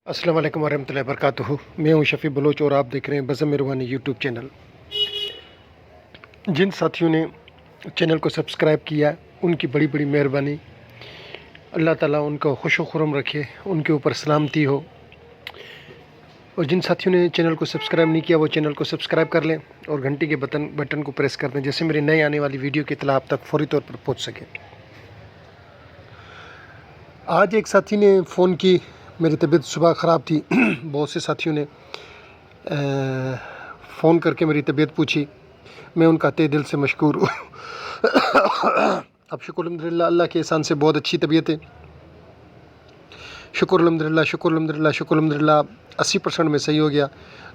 अस्सलाम वालेकुम वरहमतुल्लाहि वबरकातुहू। मैं हूं शफ़ी बलोच और आप देख रहे हैं बज़म मेहरबानी यूट्यूब चैनल। जिन साथियों ने चैनल को सब्सक्राइब किया उनकी बड़ी बड़ी मेहरबानी। अल्लाह ताला उनको खुश खुरम रखे, उनके ऊपर सलामती हो। और जिन साथियों ने चैनल को सब्सक्राइब नहीं किया वो चैनल को सब्सक्राइब कर लें और घंटी के बटन को प्रेस कर दें, जैसे मेरी नई आने वाली वीडियो की इत्तला आप तक फौरी तौर पर पहुँच सके। आज एक साथी ने फ़ोन की, मेरी तबीयत सुबह ख़राब थी। बहुत से साथियों ने फ़ोन करके मेरी तबीयत पूछी, मैं उनका तहे दिल से मशकूर हूँ। अब शुक्र अल्हम्दुलिल्लाह, अल्लाह के एहसान से बहुत अच्छी तबीयत है। शुक्र अल्हम्दुलिल्लाह, शुक्र अल्हम्दुलिल्लाह, शुक्र अल्हम्दुलिल्लाह। 80% में सही हो गया।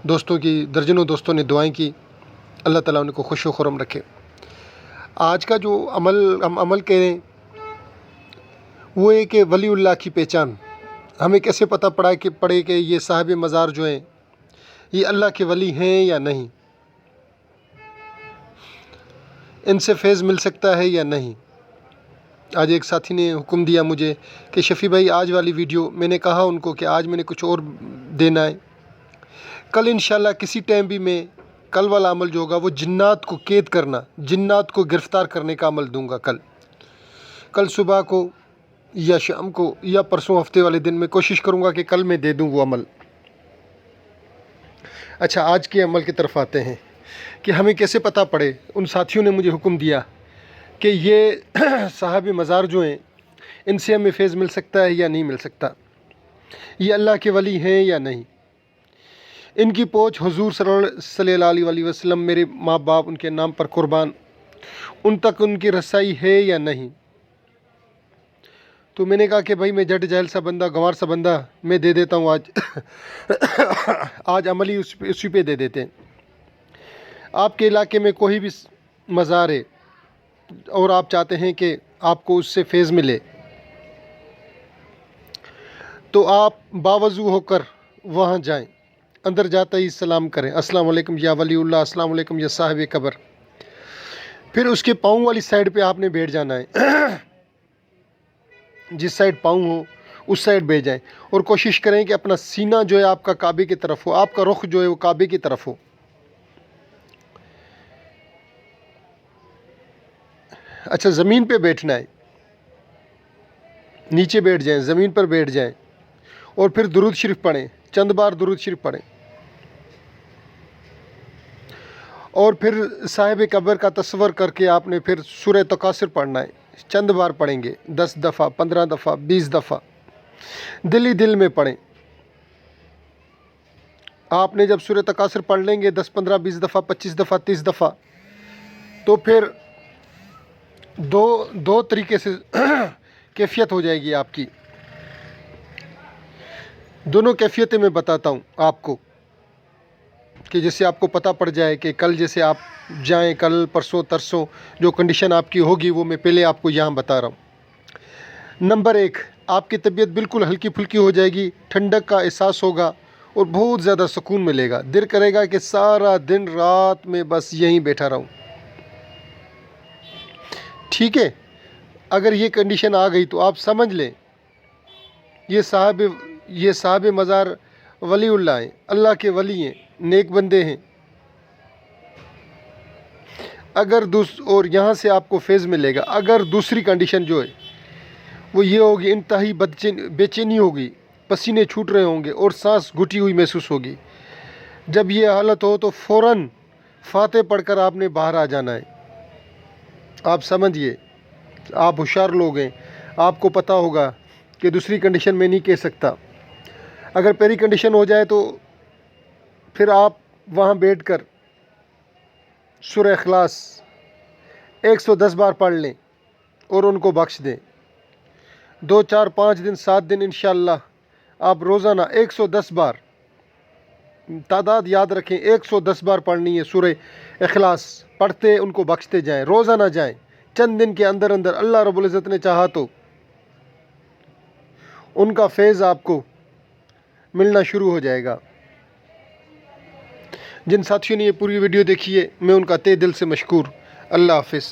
दोस्तों की दर्जनों दोस्तों ने दुआएं की, अल्लाह ताला उनको खुश व खुरम रखे। आज का जो हम अमल कह रहे हैं वो है कि वलीउल्लाह की पहचान। हमें कैसे पता पड़े कि ये साहिब मज़ार जो हैं ये अल्लाह के वली हैं या नहीं, इनसे फैज़ मिल सकता है या नहीं। आज एक साथी ने हुक्म दिया मुझे कि शफ़ी भाई आज वाली वीडियो, मैंने कहा उनको कि आज मैंने कुछ और देना है, कल इंशाल्लाह किसी टाइम भी मैं कल वाला अमल जो होगा वो जिन्नात को कैद करना, जिन्नात को गिरफ़्तार करने का अमल दूंगा। कल सुबह को या शाम को या परसों हफ्ते वाले दिन मैं कोशिश करूंगा कि कल मैं दे दूं वो अमल। अच्छा, आज के अमल की तरफ आते हैं कि हमें कैसे पता पड़े। उन साथियों ने मुझे हुक्म दिया कि ये साहिब मज़ार जो हैं इनसे हमें फैज़ मिल सकता है या नहीं मिल सकता, ये अल्लाह के वली हैं या नहीं, इनकी पहुँच हुज़ूर सल्लल्लाहु अलैहि वसल्लम, मेरे माँ बाप उनके नाम पर कुर्बान, उन तक उनकी रसाई है या नहीं। तो मैंने कहा कि भाई मैं जट जहल सा बंदा, गंवार सा बंदा, मैं दे देता हूँ आज। आज अमली उसी पे दे देते हैं। आपके इलाके में कोई भी मज़ार है और आप चाहते हैं कि आपको उससे फैज़ मिले, तो आप बावज़ू होकर वहाँ जाएं, अंदर जाते ही सलाम करें, अस्सलाम वालेकुम या वलीउल्लाह, अस्सलाम वालेकुम या साहिब कब्र। फिर उसके पाँव वाली साइड पे आपने बैठ जाना है। जिस साइड पाँव हो उस साइड बैठ जाएं और कोशिश करें कि अपना सीना जो है आपका काबे की तरफ हो, आपका रुख जो है वो काबे की तरफ हो। अच्छा, ज़मीन पे बैठना है, नीचे बैठ जाएं, ज़मीन पर बैठ जाएं और फिर दुरूद शरीफ पढ़ें, चंद बार दुरूद शरीफ पढ़ें और फिर साहिब कब्र का तस्वर करके आपने फिर सूरह तकासुर पढ़ना है। चंद बार पढ़ेंगे, 10 दफ़ा, 15 दफ़ा, 20 दफ़ा, दिल ही दिल में पढ़ें। आपने जब सूरह तकासुर पढ़ लेंगे 10, 15, 20 दफ़ा, 25 दफ़ा, 30 दफ़ा, तो फिर दो तरीके से कैफियत हो जाएगी आपकी। दोनों कैफियतें मैं बताता हूँ आपको कि जैसे आपको पता पड़ जाए कि कल जैसे आप जाएं, कल परसों तरसों जो कंडीशन आपकी होगी वो मैं पहले आपको यहाँ बता रहा हूँ। नंबर 1, आपकी तबीयत बिल्कुल हल्की फुल्की हो जाएगी, ठंडक का एहसास होगा और बहुत ज़्यादा सुकून मिलेगा। दिल करेगा कि सारा दिन रात में बस यहीं बैठा रहूँ। ठीक है, अगर ये कंडीशन आ गई तो आप समझ लें ये साहिब मज़ार वलीउल्लाह हैं, अल्लाह के वली हैं, नेक बंदे हैं। अगर और यहाँ से आपको फैज़ मिलेगा। अगर दूसरी कंडीशन जो है वो ये होगी, इंतहाई बेचैनी होगी, पसीने छूट रहे होंगे और सांस घुटी हुई महसूस होगी। जब ये हालत हो तो फ़ौरन फातिहा पढ़कर आपने बाहर आ जाना है। आप समझिए, आप होशियार लोग हैं, आपको पता होगा कि दूसरी कंडीशन में नहीं कह सकता। अगर पहली कंडीशन हो जाए तो फिर आप वहाँ बैठकर सूरह इखलास 110 बार पढ़ लें और उनको बख्श दें। 2, 4, 5 दिन, 7 दिन इंशाअल्लाह आप रोज़ाना 110 बार, तादाद याद रखें, 110 बार पढ़नी है सूरह इखलास। पढ़ते उनको बख्शते जाएं, रोज़ाना जाएं। चंद दिन के अंदर अंदर अल्लाह रब्बुल इज़्ज़त ने चाहा तो उनका फैज़ आपको मिलना शुरू हो जाएगा। जिन साथियों ने ये पूरी वीडियो देखी है मैं उनका तहे दिल से मशकूर। अल्लाह हाफ़िज़।